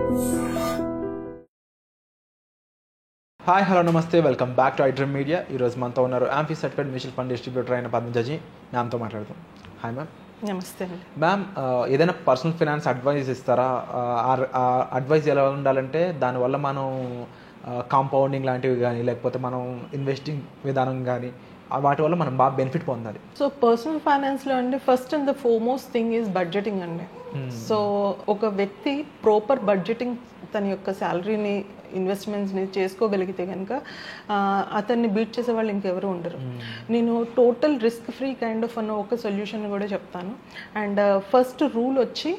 Hi hello నమస్తే, welcome back to iDream media. ఈరోజు మనతో ఉన్నారు amphi certified mutual fund distributor అయిన పద్మజీ. మ్యామ్తో మాట్లాడతాం. Hi ma'am. నమస్తే అండి. మ్యామ్, ఏదైనా పర్సనల్ ఫైనాన్స్ అడ్వైస్ ఇస్తారా? అడ్వైస్ ఎలా ఉండాలంటే దానివల్ల మనం కాంపౌండింగ్ లాంటివి కానీ లేకపోతే మనం ఇన్వెస్టింగ్ విధానం కానీ వాటి వల్ల మనం బాగా బెనిఫిట్ పొందాలి. సో పర్సనల్ ఫైనాన్స్లో అండి first and the foremost thing is budgeting అండి. సో ఒక వ్యక్తి ప్రాపర్ బడ్జెటింగ్ తన యొక్క శాలరీని ఇన్వెస్ట్మెంట్స్ని చేసుకోగలిగితే కనుక అతన్ని బీట్ చేసే వాళ్ళు ఇంకెవరు ఉండరు. నేను total risk free kind of అన్న ఒక సొల్యూషన్ కూడా చెప్తాను. అండ్ ఫస్ట్ రూల్ వచ్చి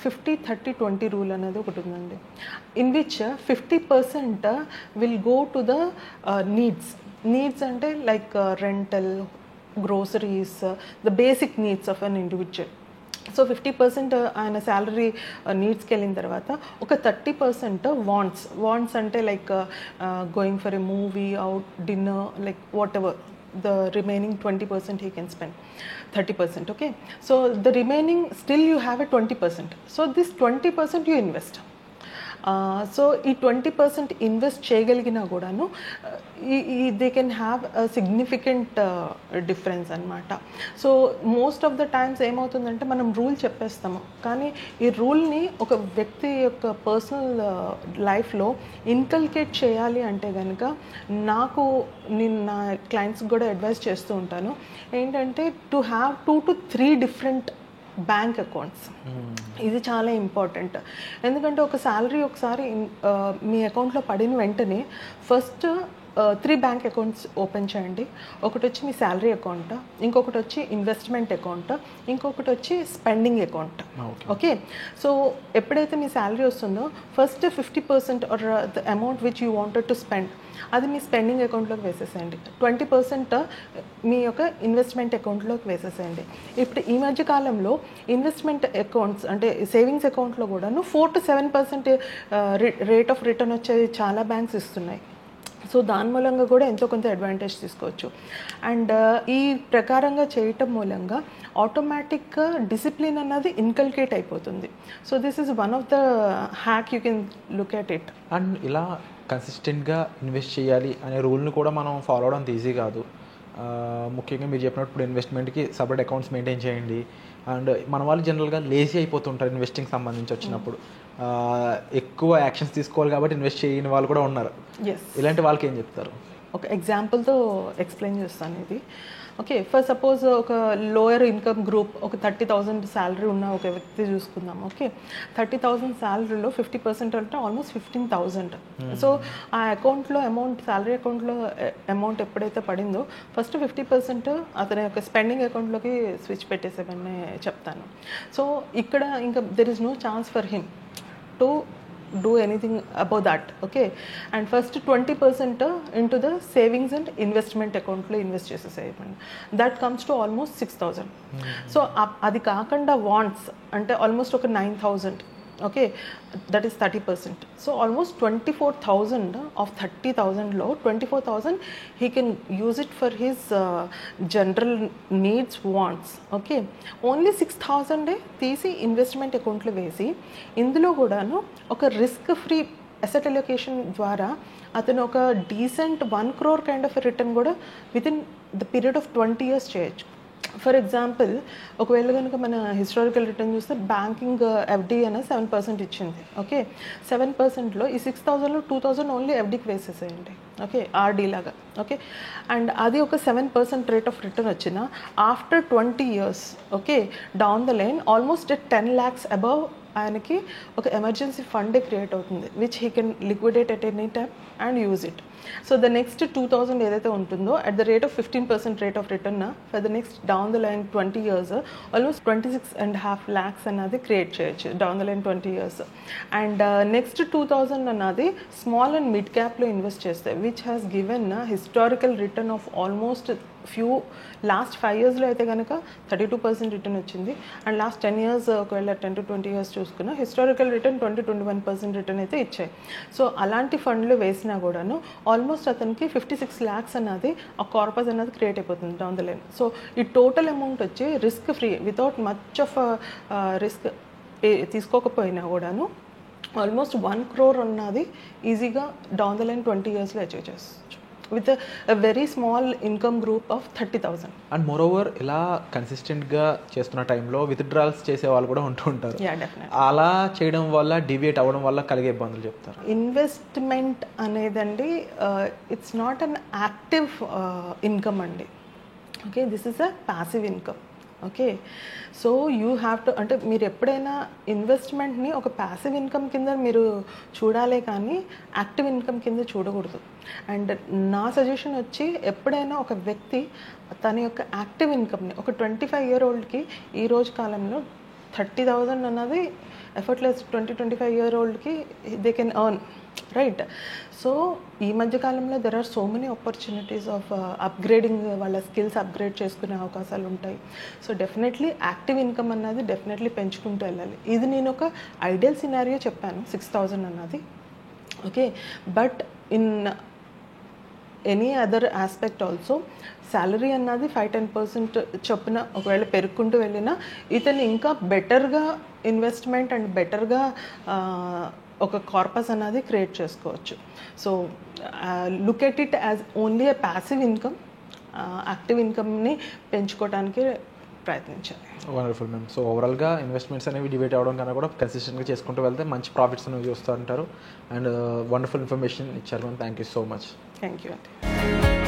50-30-20 రూల్ అనేది ఒకటి ఉందండి. In which 50% will go to the needs అంటే like rental, groceries, the basic needs of an individual. So 50% ఆయన శాలరీ నీడ్స్కి వెళ్ళిన తర్వాత ఒక 30% వాంట్స్ అంటే like going for a movie, out, dinner, like what ever. The remaining 20% he can spend, 30%. Okay, so the remaining still you have a 20%. So this 20% you invest. So ఈ 20% invest చేయగలిగినా కూడాను they can have a significant difference అనమాట. So most of the times ఏమవుతుందంటే మనం rule చెప్పేస్తాము, కానీ ఈ రూల్ని ఒక వ్యక్తి యొక్క పర్సనల్ లైఫ్లో ఇన్కల్కేట్ చేయాలి అంటే కనుక నేను నా క్లయింట్స్కి కూడా అడ్వైస్ చేస్తూ ఉంటాను ఏంటంటే to have 2 to 3 different bank accounts. ఇది చాలా ఇంపార్టెంట్. ఎందుకంటే ఒక శాలరీ ఒకసారి మీ అకౌంట్లో పడిన వెంటనే ఫస్ట్ 3 బ్యాంక్ అకౌంట్స్ ఓపెన్ చేయండి. ఒకటి వచ్చి మీ శాలరీ అకౌంట్, ఇంకొకటి వచ్చి ఇన్వెస్ట్మెంట్ అకౌంట్, ఇంకొకటి వచ్చి స్పెండింగ్ అకౌంట్. ఓకే, సో ఎప్పుడైతే మీ శాలరీ వస్తుందో first 50% or the amount which you wanted to spend అది మీ స్పెండింగ్ అకౌంట్లోకి వేసేసేయండి. 20% మీ యొక్క ఇన్వెస్ట్మెంట్ అకౌంట్లోకి వేసేసేయండి. ఇప్పుడు ఈ మధ్య కాలంలో ఇన్వెస్ట్మెంట్ అకౌంట్స్ అంటే సేవింగ్స్ అకౌంట్లో కూడాను 4 to 7% రేట్ ఆఫ్ రిటర్న్ వచ్చేది చాలా బ్యాంక్స్ ఇస్తున్నాయి. సో దాని మూలంగా కూడా ఎంతో కొంత అడ్వాంటేజ్ తీసుకోవచ్చు. అండ్ ఈ ప్రకారంగా చేయటం మూలంగా ఆటోమేటిక్గా డిసిప్లిన్ అన్నది ఇన్కల్కేట్ అయిపోతుంది. So this is one of the hack you can look at it. And ఇలా కన్సిస్టెంట్గా ఇన్వెస్ట్ చేయాలి అనే రూల్ని కూడా మనం ఫాలో అవడం ఈజీ కాదు. ముఖ్యంగా మీరు చెప్పినప్పుడు ఇప్పుడు ఇన్వెస్ట్మెంట్కి సపరేట్ అకౌంట్స్ మెయింటైన్ చేయండి. అండ్ మన వాళ్ళు జనరల్గా లేజీ అయిపోతుంటారు ఇన్వెస్టింగ్ సంబంధించి వచ్చినప్పుడు. ఎక్కువ యాక్షన్స్ తీసుకోవాలి కాబట్టి ఇన్వెస్ట్ చేయని వాళ్ళు కూడా ఉన్నారు. ఇలాంటి వాళ్ళకి ఏం చెప్తారు? ఒక ఎగ్జాంపుల్తో ఎక్స్ప్లెయిన్ చేస్తాను ఇది. ఓకే, ఫర్ సపోజ్ ఒక లోయర్ ఇన్కమ్ గ్రూప్, ఒక 30,000 శాలరీ ఉన్న ఒక వ్యక్తి చూసుకుందాం. ఓకే, 30,000 శాలరీలో 50% అంటే ఆల్మోస్ట్ 15,000. సో ఆ అకౌంట్లో అమౌంట్, శాలరీ అకౌంట్లో అమౌంట్ ఎప్పుడైతే పడిందో ఫస్ట్ 50% అతని యొక్క స్పెండింగ్ అకౌంట్లోకి స్విచ్ పెట్టేసేవన్నీ చెప్తాను. సో ఇక్కడ ఇంకా there is no chance for him to do anything about that. Okay, and first 20% into the savings and investment account lo invest chesesayandi. That comes to almost 6,000. So adi kaakanda wants ante almost oka 9,000. Okay, that is 30%. So almost 24,000 of 30,000 lo 24,000 he can use it for his general needs, wants. Okay, only 6,000 తీసి investment అకౌంట్లో వేసి ఇందులో కూడాను ఒక risk free asset allocation ద్వారా అతను ఒక decent 1 crore kind of return కూడా within the period of 20 years చేయొచ్చు. ఫర్ ఎగ్జాంపుల్, ఒకవేళ కనుక మన హిస్టారికల్ రిటర్న్ చూస్తే బ్యాంకింగ్ ఎఫ్డి అనేది 7% ఇచ్చింది. ఓకే, 7%లో ఈ 6,000లో 2,000 ఓన్లీ ఎఫ్డీకి వేసేసేయండి. ఓకే, ఆర్డీ లాగా. ఓకే, అండ్ అది ఒక 7% రేట్ ఆఫ్ రిటర్న్ వచ్చిన after 20 years, okay, down the line almost 10 lakhs above ఆయనకి ఒక ఎమర్జెన్సీ ఫండే క్రియేట్ అవుతుంది which he can liquidate at any time and use it. So the next 2,000 ఏదైతే ఉంటుందో at the rate of 15% rate of return for the next down the line 20 years almost 26.5 lakhs అన్నది create చేయొచ్చు down the line 20 years. And next 2,000 అన్నది small and mid క్యాప్లో invest చేస్తే which has given historical return of almost last 5 yearsలో అయితే కనుక 32% return వచ్చింది. And last 10 years ఒకవేళ 10 to 20 years చూసుకున్నా historical return 20-21% return అయితే ఇచ్చాయి. సో అలాంటి ఫండ్లు వేసినా కూడాను ఆల్మోస్ట్ అతనికి 56 lakhs అన్నది ఆ కార్పస్ అన్నది క్రియేట్ అయిపోతుంది డౌన్ ద లైన్. సో ఈ టోటల్ అమౌంట్ వచ్చి risk free without much of risk తీసుకోకపోయినా కూడాను ఆల్మోస్ట్ 1 crore ఉన్నది ఈజీగా డౌన్ ద లైన్ 20 yearsలో అచీవ్ చేసుకోవచ్చు with very small income group of 30,000. And moreover ఇలా కన్సిస్టెంట్గా చేస్తున్న టైంలో విత్డ్రాల్స్ చేసే వాళ్ళు కూడా ఉంటూ ఉంటారు. అలా చేయడం వల్ల డివియేట్ అవ్వడం వల్ల కలిగే ఇబ్బందులు చెప్తారు. ఇన్వెస్ట్మెంట్ అనేదండి it's not an active income అండి. Okay, this is a passive income. Okay, so you have to, అంటే మీరు ఎప్పుడైనా ఇన్వెస్ట్మెంట్ని ఒక ప్యాసివ్ ఇన్కమ్ కింద మీరు చూడాలే కానీ యాక్టివ్ ఇన్కమ్ కింద చూడకూడదు. అండ్ నా సజెషన్ వచ్చి ఎప్పుడైనా ఒక వ్యక్తి తన యొక్క యాక్టివ్ ఇన్కమ్ని ఒక 25-year-oldకి ఈ రోజు కాలంలో 30,000 అన్నది ఎఫర్ట్లెస్ 25-year-oldకి they can earn, right? So ఈ మధ్య కాలంలో there are so many opportunities of upgrading, వాళ్ళ స్కిల్స్ అప్గ్రేడ్ చేసుకునే అవకాశాలు ఉంటాయి. సో డెఫినెట్లీ యాక్టివ్ ఇన్కమ్ అన్నది డెఫినెట్లీ పెంచుకుంటూ వెళ్ళాలి. ఇది నేను ఒక ఐడియల్ సినారియో చెప్పాను 6,000 అన్నది. Okay, but in any other aspect also salary అన్నది 5-10% చొప్పున ఒకవేళ పెరుగుకుంటూ వెళ్ళినా ఇతను ఇంకా బెటర్గా ఇన్వెస్ట్మెంట్ అండ్ బెటర్గా ఒక కార్పస్ అన్నది క్రియేట్ చేసుకోవచ్చు. So look at it as only a passive income. Active ఇన్కమ్ని పెంచుకోవడానికి ప్రయత్నించాలి. Wonderful ma'am. సో ఓవరాల్గా ఇన్వెస్ట్మెంట్స్ అనేవి డిబేట్ అవ్వడం కన్నా కూడా కన్సిస్టెంట్గా చేసుకుంటూ వెళ్తే మంచి ప్రాఫిట్స్ అనేవి చూస్తూ ఉంటారు. అండ్ వండర్ఫుల్ ఇన్ఫర్మేషన్ ఇచ్చారు ma'am. Thank you so much. Thank you అండి.